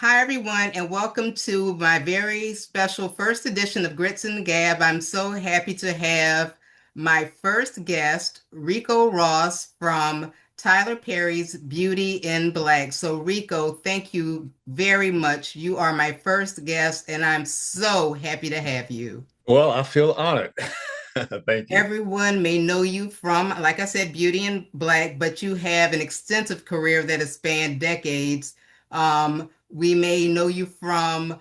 Hi, everyone, and welcome to my very special first edition of Grits and Gab. I'm so happy to have my first guest, Ricco Ross from Tyler Perry's Beauty in Black. So, Ricco, thank you very much. You are my first guest, and I'm so happy to have you. Well, I feel honored. Thank you. Everyone may know you from, like I said, Beauty in Black, but you have an extensive career that has spanned decades. We may know you from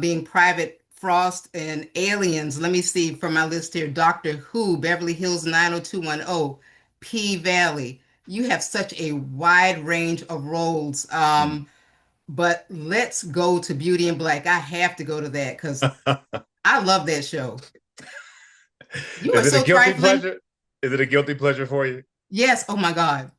being Private Frost and Aliens. Let me see from my list here: Doctor Who, Beverly Hills 90210, P Valley. You have such a wide range of roles. Mm. But let's go to Beauty in Black. I have to go to that because I love that show. You are Is it a so guilty trifling. pleasure? Is it a guilty pleasure for you? Yes, oh my God.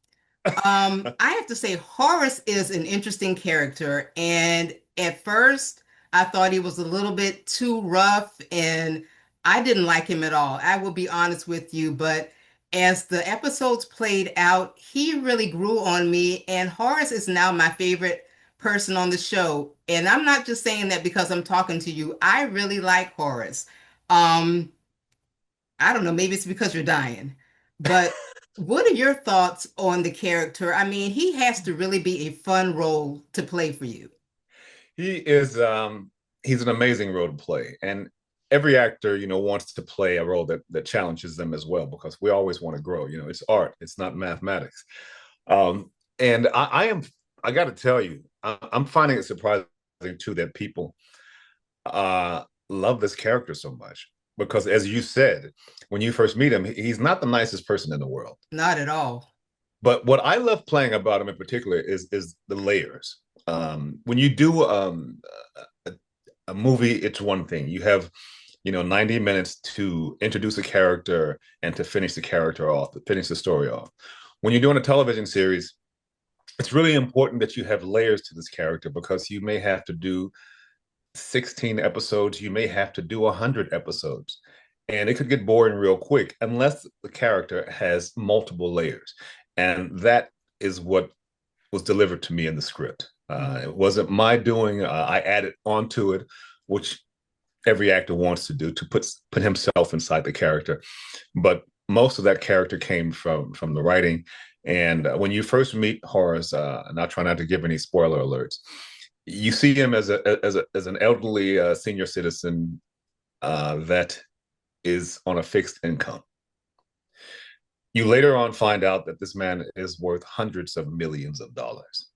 I have to say, Horace is an interesting character, and at first, I thought he was a little bit too rough, and I didn't like him at all. I will be honest with you, but as the episodes played out, he really grew on me, and Horace is now my favorite person on the show. And I'm not just saying that because I'm talking to you. I really like Horace. Um, I don't know, maybe it's because you're dying. But what are your thoughts on the character? I mean, he has to really be a fun role to play for you. He is he's an amazing role to play. And every actor, wants to play a role that challenges them as well, because we always want to grow. It's art, it's not mathematics. Um, and I got to tell you, I'm finding it surprising too that people love this character so much. Because as you said, when you first meet him, he's not the nicest person in the world. Not at all. But what I love playing about him in particular is the layers. When you do a, a movie, it's one thing. You have 90 minutes to introduce a character and to finish the character off, to finish the story off. When you're doing a television series, it's really important that you have layers to this character, because you may have to do 16 episodes, you may have to do 100 episodes. And it could get boring real quick unless the character has multiple layers. And that is what was delivered to me in the script. It wasn't my doing. I added onto it, which every actor wants to do, to put himself inside the character. But most of that character came from the writing. And when you first meet Horace, and I'll try not to give any spoiler alerts, you see him as an elderly senior citizen that is on a fixed income. You later on find out that this man is worth hundreds of millions of dollars.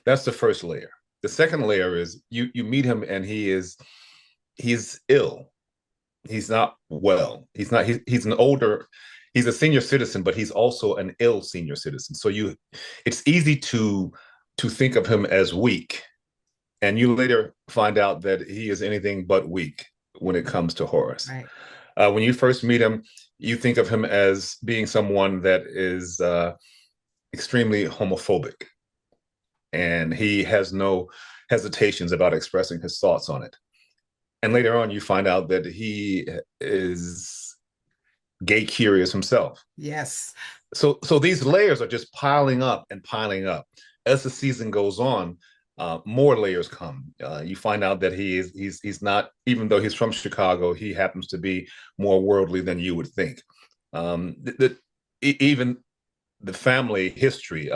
That's the first layer. The second layer is you meet him, and he's ill. He's not well. He's an older, he's a senior citizen, but he's also an ill senior citizen. So it's easy to think of him as weak, and you later find out that he is anything but weak when it comes to Horace. Right. When you first meet him, you think of him as being someone that is extremely homophobic, and he has no hesitations about expressing his thoughts on it. And later on, you find out that he is gay curious himself. Yes. So these layers are just piling up and piling up. As the season goes on, more layers come. You find out that he's not, even though he's from Chicago, he happens to be more worldly than you would think. Even the family history,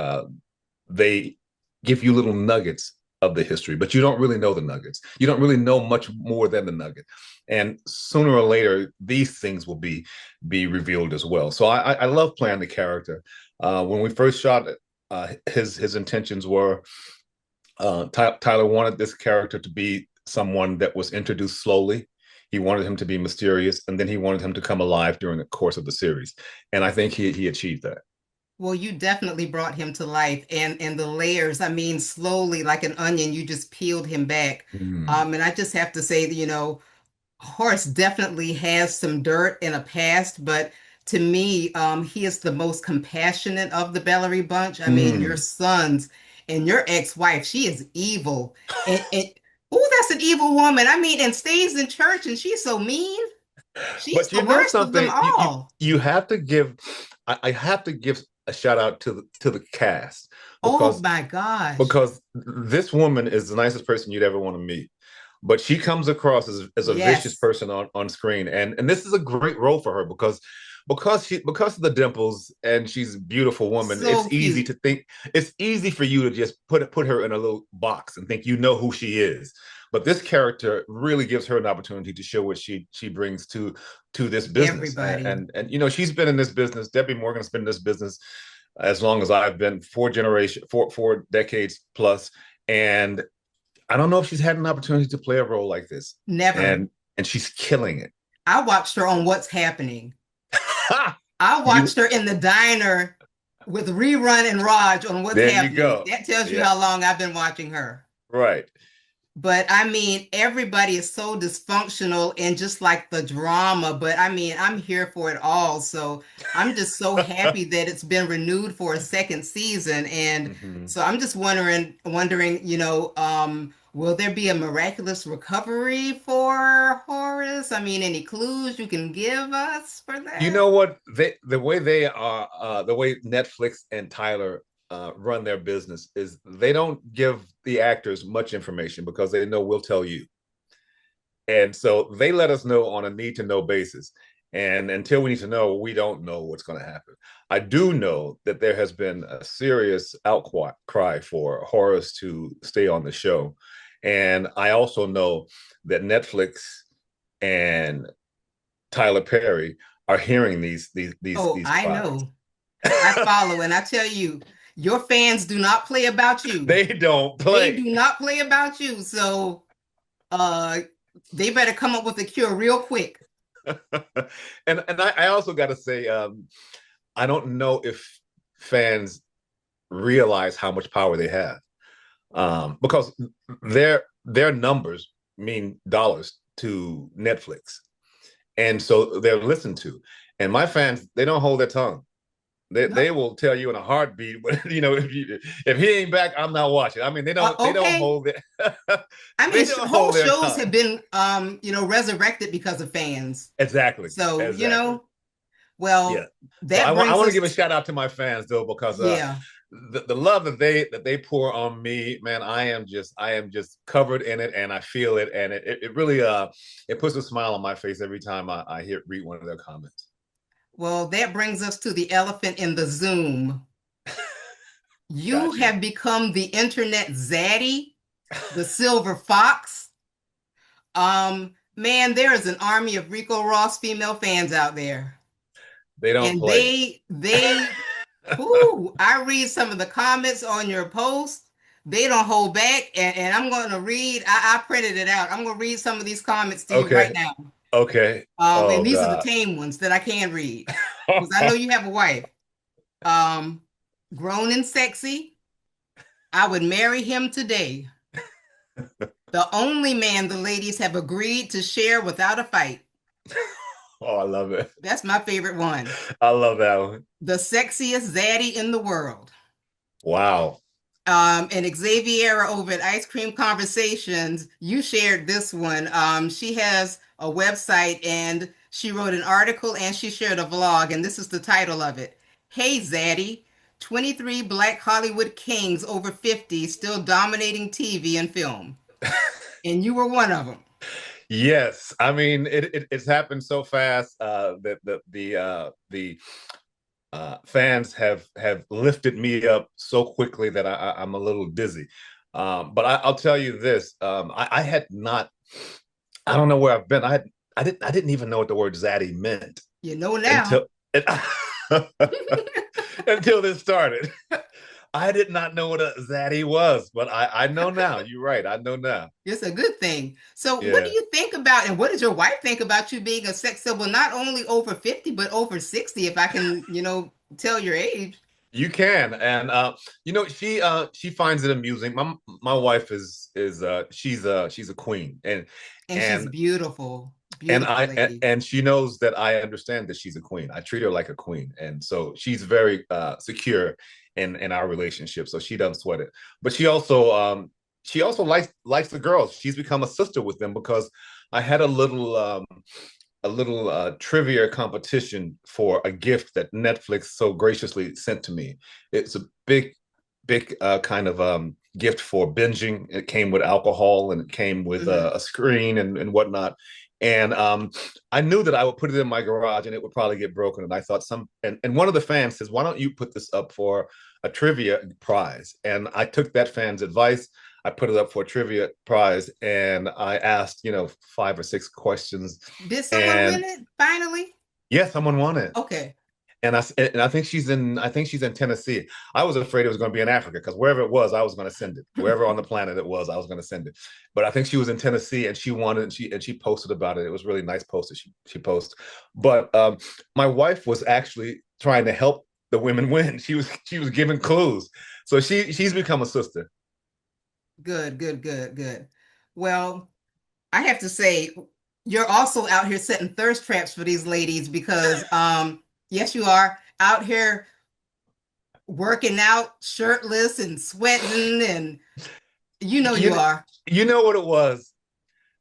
they give you little nuggets of the history, but you don't really know the nuggets. You don't really know much more than the nugget. And sooner or later, these things will be revealed as well. So I love playing the character. When we first shot it, his intentions were Tyler wanted this character to be someone that was introduced slowly. He wanted him to be mysterious, and then he wanted him to come alive during the course of the series. And I think he achieved that. Well, you definitely brought him to life, and the layers, I mean, slowly like an onion, you just peeled him back. Mm. And I just have to say that, Horace definitely has some dirt in a past, but to me, he is the most compassionate of the Bellery bunch. I mean, your Mm. sons and your ex-wife, she is evil. And oh, that's an evil woman. I mean, and stays in church, and she's so mean. She's But the you know worst of them something, you all. you have to give. I have to give a shout out to the cast, Oh because my gosh. because this woman is the nicest person you'd ever want to meet. But she comes across as a vicious Yes. person on screen. And this is a great role for her because of the dimples and she's a beautiful woman, So cute. it's easy for you to just put her in a little box and think you know who she is. But this character really gives her an opportunity to show what she brings to this business. Everybody. She's been in this business. Debbie Morgan's been in this business as long as I've been, four decades plus. And I don't know if she's had an opportunity to play a role like this. Never. And she's killing it. I watched her on What's Happening. I you watched her in the diner with Rerun and Raj on What's There you Happening. go. That tells you Yeah, how long I've been watching her. right. But I mean, everybody is so dysfunctional and just like the drama. But I mean, I'm here for it all. So I'm just so happy that it's been renewed for a second season. And Mhm. so I'm just wondering, will there be a miraculous recovery for Horace? I mean, any clues you can give us for You that? know what? The way Netflix and Tyler run their business is they don't give the actors much information because they know we'll tell you. And so they let us know on a need to know basis. And until we need to know, we don't know what's going to happen. I do know that there has been a serious outcry for Horace to stay on the show. And I also know that Netflix and Tyler Perry are hearing Oh, these I cries. know. I follow, and I tell you, your fans do not play about you. They don't They play. do not play about you. So uh they better come up with a cure real quick. I also got to say, I don't know if fans realize how much power they have, because their numbers mean dollars to Netflix, and so they're listened to. And my fans, they don't hold their tongue. They No, will tell you in a heartbeat. If he ain't back, I'm not watching. I mean, they don't okay. hold it. I mean, They don't whole hold their shows tongue. have been resurrected because of fans. Exactly, So, exactly. Yeah. well, So that I brings want to us give a shout out to my fans though, because yeah. the love that they pour on me, man, I am just covered in it, and I feel it, and it really it puts a smile on my face every time I read one of their comments. Well, that brings us to the elephant in the Zoom. You Got you. have become the internet zaddy, the silver fox. Man, there is an army of Ricco Ross female fans out there. They don't And play. I read some of the comments on your post. They don't hold back. And I'm going to read, I printed it out. I'm going to read some of these comments to you right Okay. now. Okay. And Oh these are the God. tame ones that I can read because I know you have a wife. Um, Grown and sexy. I would marry him today. The only man the ladies have agreed to share without a fight. Oh, I love it. That's my favorite one. I love that one. The sexiest zaddy in the world. Wow. And Xaviera over at Ice Cream Conversations, you shared this one. She has a website and she wrote an article and she shared a vlog, and this is the title of it. Hey, Zaddy, 23 Black Hollywood kings over 50 still dominating TV and film. And you were one of them. Yes, I mean it's happened so fast that the fans have lifted me up so quickly that I'm a little dizzy. But I'll tell you this: I had not. I don't know where I've been. I didn't even know what the word zaddy meant You know now. until until this started. I did not know what a zaddy was, but I know now. You're right. I know now. It's a good thing. So, what do Yeah. you think about, and what does your wife think about you being a sex symbol, not only over 50, but over 60, if I can, tell your age? You can, and she finds it amusing. My wife is she's a queen, And she's and beautiful, and beautiful I lady. and she knows that I understand that she's a queen. I treat her like a queen, and so she's very secure in our relationship. So she doesn't sweat it. But she also likes the girls. She's become a sister with them because I had a little trivia competition for a gift that Netflix so graciously sent to me. It's a big big kind of gift for binging. It came with alcohol and it came with Hmm. a screen and whatnot. And I knew that I would put it in my garage and it would probably get broken. And I thought and one of the fans says, why don't you put this up for a trivia prize? And I took that fan's advice. I put it up for a trivia prize and I asked, 5 or 6 questions. Did someone win And it finally? yeah, someone won it. Okay. And I think she's in Tennessee. I was afraid it was going to be in Africa because wherever it was, I was going to send it. Wherever on the planet it was, I was going to send it. But I think she was in Tennessee and she won it and she posted about it. It was really nice post that she posted. But my wife was actually trying to help the women win. She was giving clues. So she's become a sister. Good, good, good, good. Well, I have to say, you're also out here setting thirst traps for these ladies because, yes, you are out here working out shirtless and sweating, and you know you You are. you know what it was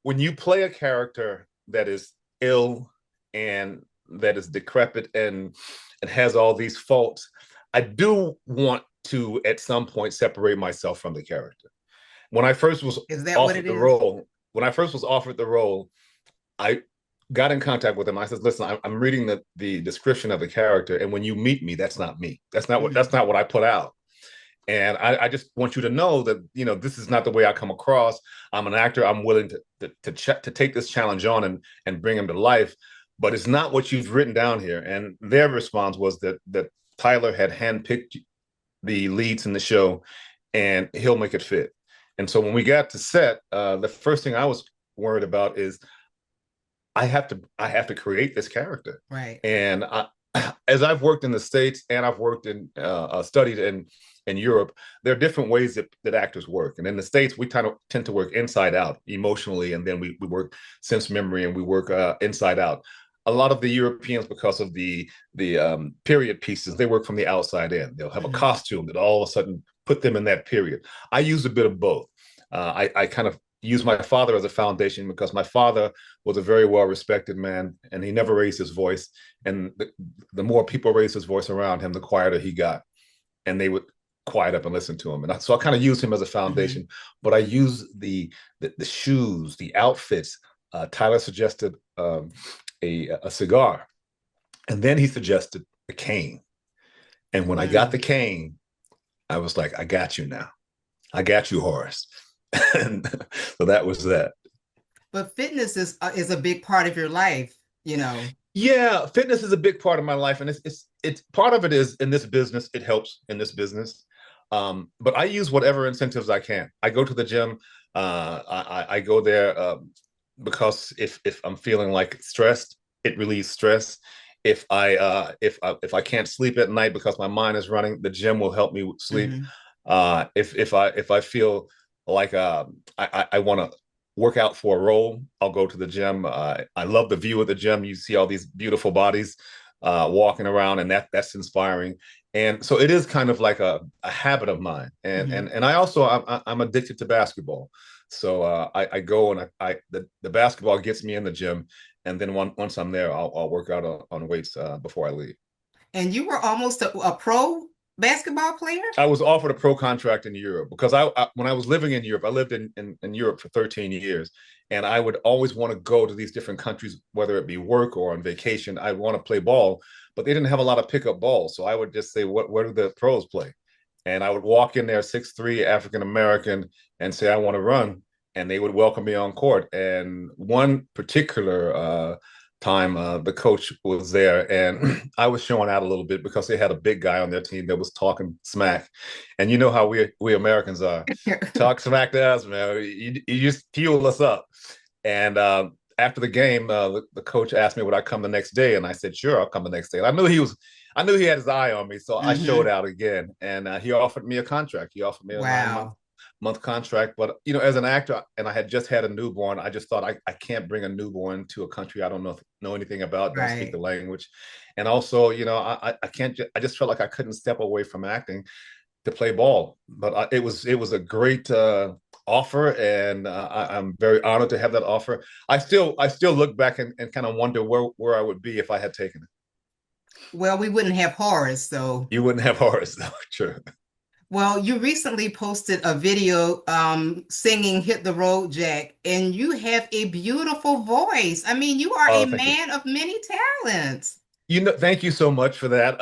when you play a character that is ill and that is decrepit and has all these faults. I do want to at some point separate myself from the character. When I first was Is that what it offered the is? role, when I first was offered the role, I got in contact with him. I said, "Listen, I'm reading the description of the character, and when you meet me, that's not me. That's Hmm. not what I put out. And I just want you to know that this is not the way I come across. I'm an actor. I'm willing to take this challenge on and bring him to life, but it's not what you've written down here." And their response was that Tyler had handpicked the leads in the show, and he'll make it fit. And so when we got to set, the first thing I was worried about is I have to create this character. Right. And as I've worked in the States and I've worked studied in Europe, there are different ways that actors work. And in the States, we kind of tend to work inside out emotionally, and then we work sense memory and we work inside out. A lot of the Europeans, because of the period pieces, they work from the outside in. They'll have a Hmm. costume that all of a sudden put them in that period. I use a bit of both. I kind of use my father as a foundation because my father was a very well respected man and he never raised his voice. And the more people raised his voice around him, the quieter he got. And they would quiet up and listen to him. And so I kind of use him as a Hmm. foundation, but I use the shoes, the outfits. Tyler suggested a cigar, and then he suggested a cane. And when I got the Mm. cane, I was like, I got you now. I got you, Horace. And so that was that. But fitness is a big part of your life, you know. Yeah, fitness is a big part of my life, and it's part of it is in this business. It helps in this business, but I use whatever incentives I can. I go to the gym. I go there because if I'm feeling like stressed, it relieves stress. If I can't sleep at night because my mind is running, the gym will help me sleep. Hmm. If I feel like I want to work out for a role, I'll go to the gym. I love the view of the gym. You see all these beautiful bodies walking around, and that's inspiring. And so it is kind of like a habit of mine. And Hmm. and and I also I'm addicted to basketball. So I go and the basketball gets me in the gym, and then once I'm there, I'll work out on weights before I leave. And you were almost a pro basketball player? I was offered a pro contract in Europe because when I was living in Europe, I lived in Europe for 13 years, and I would always want to go to these different countries, whether it be work or on vacation. I want to play ball, but they didn't have a lot of pickup balls, so I would just say, where do the pros play? And I would walk in there, 6'3", African American, and say I want to run, and they would welcome me on court. And one particular time the coach was there and I was showing out a little bit because they had a big guy on their team that was talking smack. And you know how we Americans are. Talk smack to us, man. You just fuel us up. And after the game, the coach asked me would I come the next day, and I said sure, I'll come the next day. And I knew he had his eye on me, so I showed Hmm. out again, and he offered me a contract. He offered me a 9 month Wow. contract. But as an actor, and I had just had a newborn, I just thought I can't bring a newborn to a country I don't know anything about, don't speak the Right. language, and also I can't. I just felt like I couldn't step away from acting to play ball. But it was a great offer, and I'm very honored to have that offer. I still look back and kind of wonder where I would be if I had taken it. Well, we wouldn't have Horace, so You wouldn't have Horace, though. True. Well, you recently posted a video singing Hit the Road Jack, and you have a beautiful voice. I mean, you are a Oh, thank you. man of many talents. Thank you so much for that.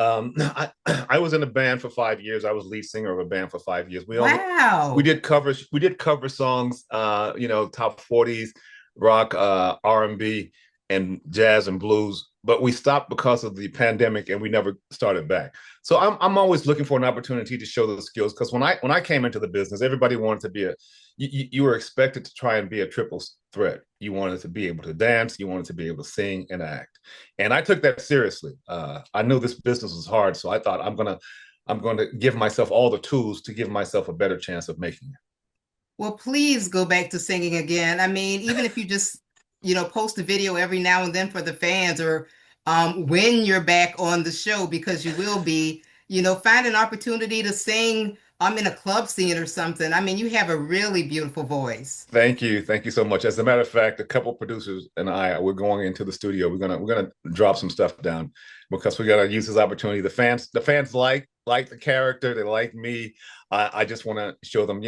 I was in a band for 5 years. I was lead singer of a band for 5 years. We Wow. did covers. We did cover songs. Top 40s, rock, R&B, and jazz and blues. But we stopped because of the pandemic, and we never started back. So I'm always looking for an opportunity to show those skills because when I came into the business, everybody wanted to be you were expected to try and be a triple threat. You wanted to be able to dance, you wanted to be able to sing and act, and I took that seriously. I knew this business was hard, so I thought I'm going to give myself all the tools to give myself a better chance of making it. Well, please go back to singing again. I mean, even if you just, post a video every now and then for the fans or when you're back on the show, because you will be, find an opportunity to sing in a club scene or something. I mean, you have a really beautiful voice. Thank you so much. As a matter of fact, a couple producers and we're going into the studio. We're gonna drop some stuff down because we gotta use this opportunity. The fans like the character. They like me. I just want to show them,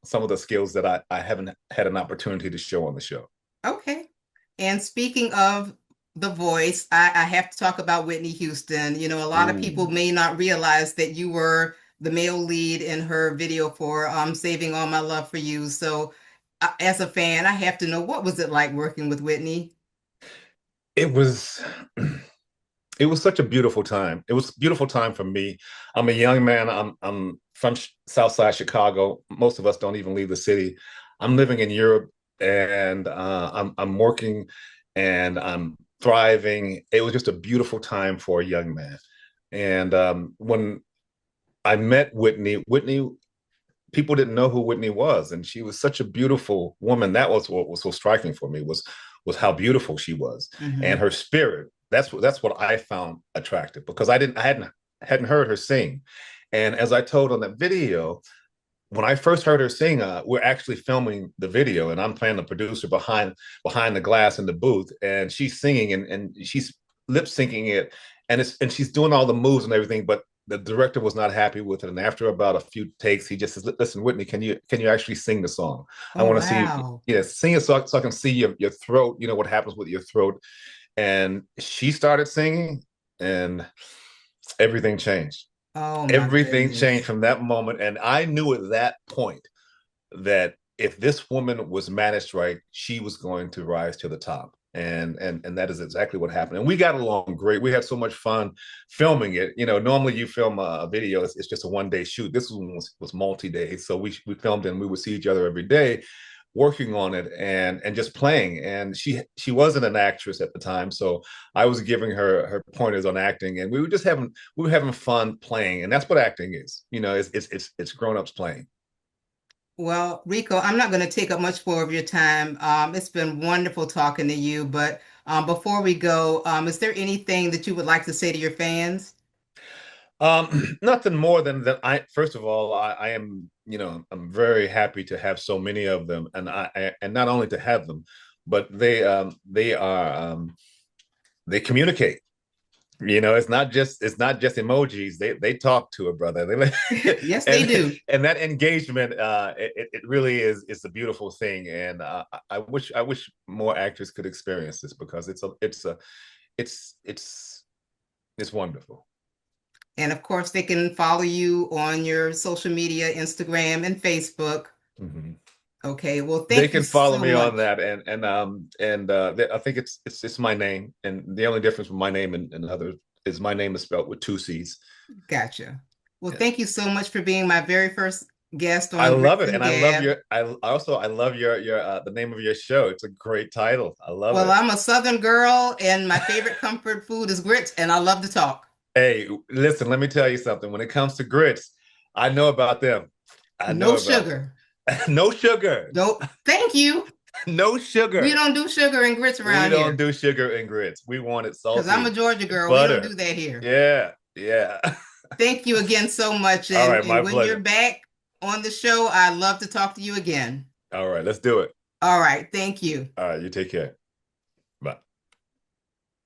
some of the skills that I haven't had an opportunity to show on the show. Okay. And speaking of the voice, I have to talk about Whitney Houston. A lot of people Ooh. may not realize that you were the male lead in her video for Saving All My Love for You. So, as a fan, I have to know, what was it like working with Whitney? It was it was such a beautiful time. It was a beautiful time for me. I'm a young man. I'm from Southside Chicago. Most of us don't even leave the city. I'm living in Europe, and I'm working, and I'm thriving. It was just a beautiful time for a young man. And when I met Whitney, people didn't know who Whitney was, and she was such a beautiful woman. That was what was so striking for me was how beautiful she was and Hmm. her spirit. That's what I found attractive because I hadn't heard her sing, and as I told on that video, when I first heard her sing, we're actually filming the video, and I'm playing the producer behind the glass in the booth, and she's singing and she's lip syncing it, and she's doing all the moves and everything, but the director was not happy with it. And after about a few takes, he just says, "Listen, Whitney, can you actually sing the song? I Oh, want to see, wow. sing it so I can see your throat. You know what happens with your throat." And she started singing, and everything changed. Oh, my Everything changed goodness. from that moment. And I knew at that point that if this woman was managed right, she was going to rise to the top. And that is exactly what happened. And we got along great. We had so much fun filming it. Normally you film a video, it's just a 1 day shoot. This was multi-days. So we filmed and we would see each other every day working on it and just playing. And she wasn't an actress at the time, so I was giving her pointers on acting, and we were having fun playing. And that's what acting is. It's grown-ups playing. Well, Rico, I'm not going to take up much more of your time. It's been wonderful talking to you, but before we go, is there anything that you would like to say to your fans? Nothing more than that. First of all, I am, I'm very happy to have so many of them, and not only to have them, but they communicate. It's not just emojis. They talk to a brother. Yes, they and do. and that engagement, it really is a beautiful thing. And I wish more actors could experience this because it's it's wonderful. And of course, they can follow you on your social media, Instagram and Facebook. Mhm. Okay, well, They thank you can follow so me on much. that, and I think it's my name, and the only difference with my name and others is my name is spelled with two C's. Gotcha. Well, Yeah. thank you so much for being my very first guest I on love Grits it, and and Gab. I love your the name of your show. It's a great title. I love Well, it. I'm a Southern girl, and my favorite comfort food is grits, and I love to talk. Hey, listen, let me tell you something. When it comes to grits, I know about them. I No know about them. sugar. No sugar. Don't, thank you. No We sugar. don't do sugar and grits We around don't here do sugar and grits. We want it because I'm a salty. Georgia girl. We don't do Butter. that here. Yeah, yeah. Thank you again so much. All And, right, my and when you're pleasure. back on the show, I'd love to talk to you again. All right, let's do it. All right. Thank you. All right, you take care.